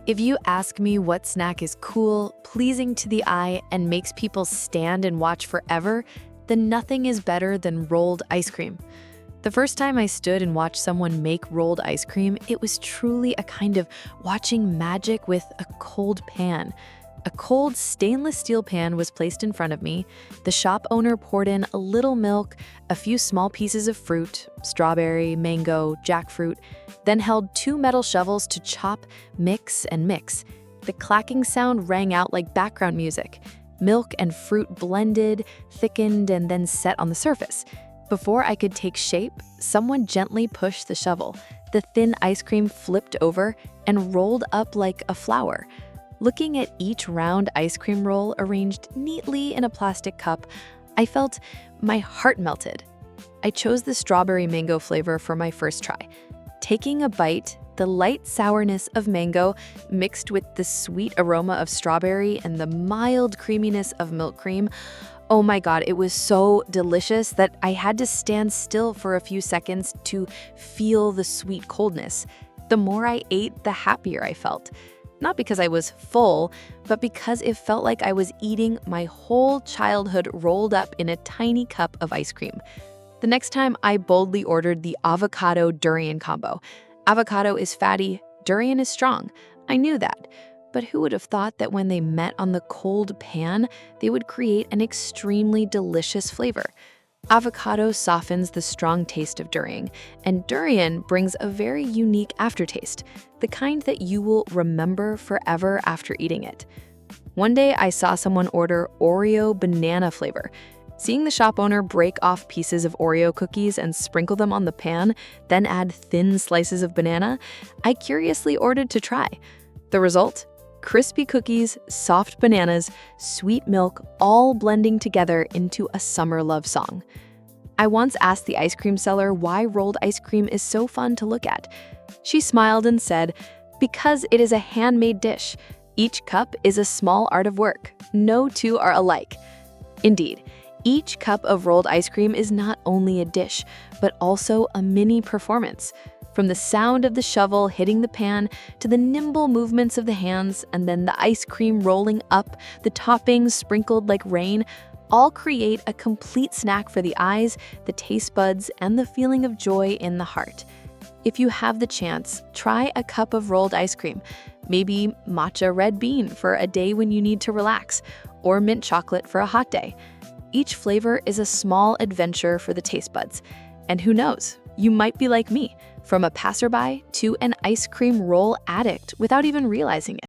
If you ask me what snack is cool, pleasing to the eye, and makes people stand and watch forever, then nothing is better than rolled ice cream. The first time I stood and watched someone make rolled ice cream, it was truly a kind of watching magic with a cold pan. A cold stainless steel pan was placed in front of me. The shop owner poured in a little milk, a few small pieces of fruit, strawberry, mango, jackfruit, then held 2 metal shovels to chop, mix, and mix. The clacking sound rang out like background music. Milk and fruit blended, thickened, and then set on the surface. Before I could take shape, someone gently pushed the shovel. The thin ice cream flipped over and rolled up like a flower. Looking at each round ice cream roll arranged neatly in a plastic cup, I felt my heart melted. I chose the strawberry mango flavor for my first try. Taking a bite, the light sourness of mango mixed with the sweet aroma of strawberry and the mild creaminess of milk cream. Oh my God, it was so delicious that I had to stand still for a few seconds to feel the sweet coldness. The more I ate, the happier I felt. Not because I was full, but because it felt like I was eating my whole childhood rolled up in a tiny cup of ice cream. The next time, I boldly ordered the avocado durian combo. Avocado is fatty, durian is strong. I knew that. But who would have thought that when they met on the cold pan, they would create an extremely delicious flavor? Avocado softens the strong taste of durian, and durian brings a very unique aftertaste, the kind that you will remember forever after eating it. One day, I saw someone order Oreo banana flavor. Seeing the shop owner break off pieces of Oreo cookies and sprinkle them on the pan, then add thin slices of banana, I curiously ordered to try. The result? Crispy cookies, soft bananas, sweet milk, all blending together into a summer love song. I once asked the ice cream seller why rolled ice cream is so fun to look at. She smiled and said, "Because it is a handmade dish. Each cup is a small art of work. No two are alike." Indeed, each cup of rolled ice cream is not only a dish, but also a mini performance. From the sound of the shovel hitting the pan to the nimble movements of the hands and then the ice cream rolling up, the toppings sprinkled like rain, all create a complete snack for the eyes, the taste buds, and the feeling of joy in the heart. If you have the chance, try a cup of rolled ice cream, maybe matcha red bean for a day when you need to relax, or mint chocolate for a hot day. Each flavor is a small adventure for the taste buds. And who knows, you might be like me, from a passerby to an ice cream roll addict without even realizing it.